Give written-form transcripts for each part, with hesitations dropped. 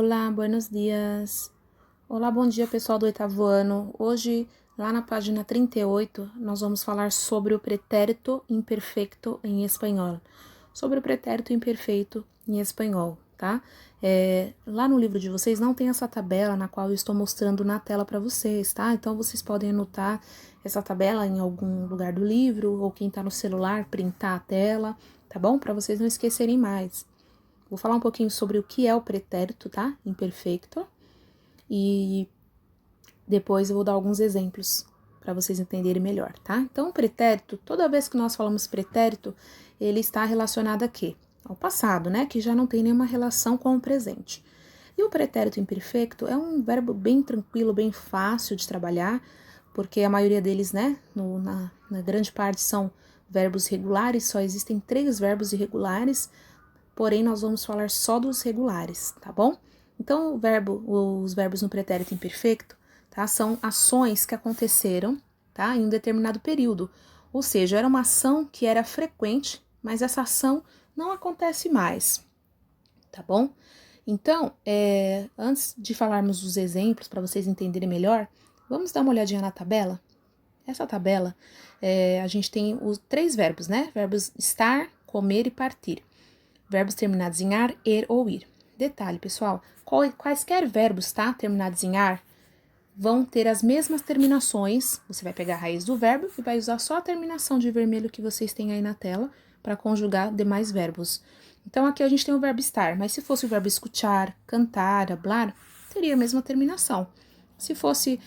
Olá, buenos dias. Olá, bom dia, pessoal do oitavo ano. Hoje, lá na página 38, nós vamos falar sobre o pretérito imperfeito em espanhol. Sobre o pretérito imperfeito em espanhol, tá? Lá no livro de vocês não tem essa tabela na qual eu estou mostrando na tela para vocês, tá? Então, vocês podem anotar essa tabela em algum lugar do livro, ou quem tá no celular, printar a tela, tá bom? Para vocês não esquecerem mais. Vou falar um pouquinho sobre o que é o pretérito, tá? Imperfeito. E depois eu vou dar alguns exemplos para vocês entenderem melhor, tá? Então, o pretérito, toda vez que nós falamos pretérito, ele está relacionado a quê? Ao passado, né? Que já não tem nenhuma relação com o presente. E o pretérito imperfeito é um verbo bem tranquilo, bem fácil de trabalhar, porque a maioria deles, né? Na grande parte são verbos regulares, só existem 3 verbos irregulares, porém nós vamos falar só dos regulares, tá bom? Então, os verbos no pretérito imperfeito, tá, são ações que aconteceram, tá, em um determinado período. Ou seja, era uma ação que era frequente, mas essa ação não acontece mais, tá bom? Então, antes de falarmos dos exemplos, para vocês entenderem melhor, vamos dar uma olhadinha na tabela? Essa tabela, a gente tem os 3 verbos, né? Verbos estar, comer e partir. Verbos terminados em ar, er ou ir. Detalhe, pessoal, quaisquer verbos, tá, terminados em ar, vão ter as mesmas terminações. Você vai pegar a raiz do verbo e vai usar só a terminação de vermelho que vocês têm aí na tela para conjugar demais verbos. Então, aqui a gente tem o verbo estar, mas se fosse o verbo escutar, cantar, hablar, teria a mesma terminação. Se fosse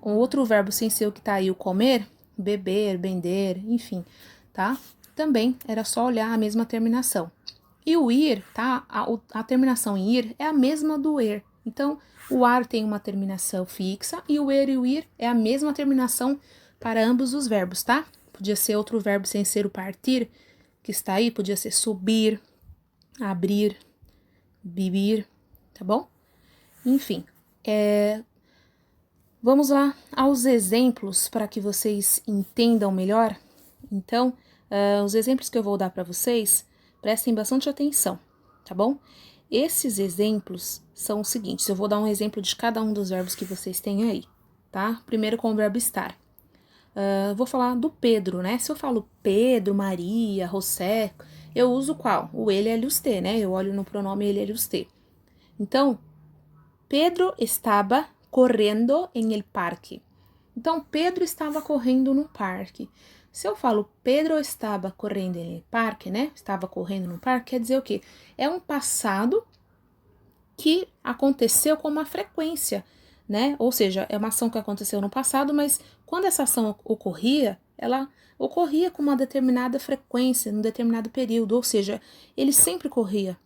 um outro verbo sem ser o que tá aí, o comer, beber, vender, enfim, tá? Também era só olhar a mesma terminação. E o ir, tá? A terminação em ir é a mesma do er. Então, o ar tem uma terminação fixa e o er e o ir é a mesma terminação para ambos os verbos, tá? Podia ser outro verbo sem ser o partir, que está aí, podia ser subir, abrir, vivir, tá bom? Enfim, vamos lá aos exemplos para que vocês entendam melhor. Então, os exemplos que eu vou dar para vocês, prestem bastante atenção, tá bom? Esses exemplos são os seguintes, eu vou dar um exemplo de cada um dos verbos que vocês têm aí, tá? Primeiro com o verbo estar. Vou falar do Pedro, né? Se eu falo Pedro, Maria, José, eu uso qual? O ele, ela e os te, né? Eu olho no pronome ele, ela e os te. Então, Pedro estava correndo em el parque. Então, Pedro estava correndo no parque. Se eu falo Pedro estava correndo no parque, né? Estava correndo no parque, quer dizer o quê? É um passado que aconteceu com uma frequência, né? Ou seja, é uma ação que aconteceu no passado, mas quando essa ação ocorria, ela ocorria com uma determinada frequência, num determinado período. Ou seja, ele sempre corria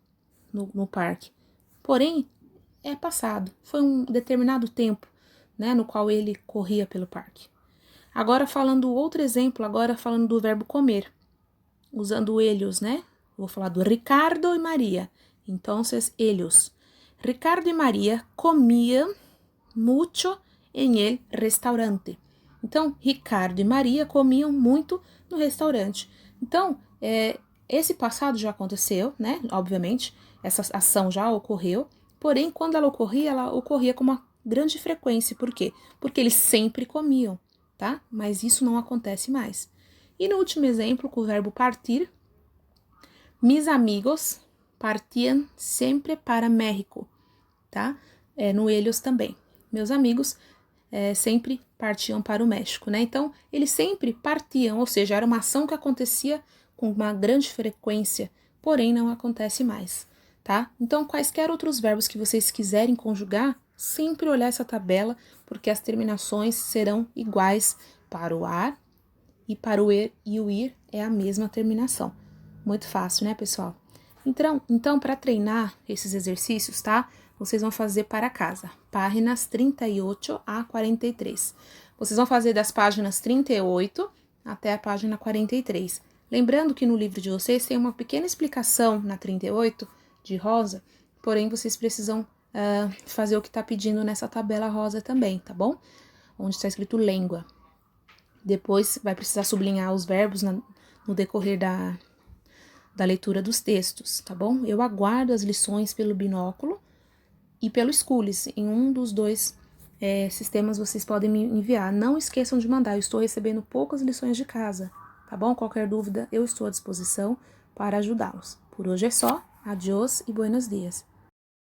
no parque. Porém, é passado. Foi um determinado tempo, né, no qual ele corria pelo parque. Agora falando outro exemplo, agora falando do verbo comer, usando ellos, né? Vou falar do Ricardo e Maria. Então, ellos. Ricardo e Maria comiam mucho en el restaurante. Então, Ricardo e Maria comiam muito no restaurante. Então, esse passado já aconteceu, né? Obviamente, essa ação já ocorreu. Porém, quando ela ocorria com uma grande frequência. Por quê? Porque eles sempre comiam, tá? Mas isso não acontece mais. E no último exemplo, com o verbo partir, mis amigos partiam sempre para México, tá? No ellos também. Meus amigos sempre partiam para o México, né? Então, eles sempre partiam, ou seja, era uma ação que acontecia com uma grande frequência, porém não acontece mais, tá? Então, quaisquer outros verbos que vocês quiserem conjugar, sempre olhar essa tabela, porque as terminações serão iguais para o ar e para o er e o ir é a mesma terminação. Muito fácil, né, pessoal? Então, para treinar esses exercícios, tá? Vocês vão fazer para casa, páginas 38 a 43. Vocês vão fazer das páginas 38 até a página 43. Lembrando que no livro de vocês tem uma pequena explicação na 38, de rosa, porém vocês precisam fazer o que está pedindo nessa tabela rosa também, tá bom? Onde está escrito língua. Depois vai precisar sublinhar os verbos no decorrer da leitura dos textos, tá bom? Eu aguardo as lições pelo binóculo e pelo Schools. Em um dos dois sistemas vocês podem me enviar. Não esqueçam de mandar, eu estou recebendo poucas lições de casa, tá bom? Qualquer dúvida, eu estou à disposição para ajudá-los. Por hoje é só. Adiós e buenos dias.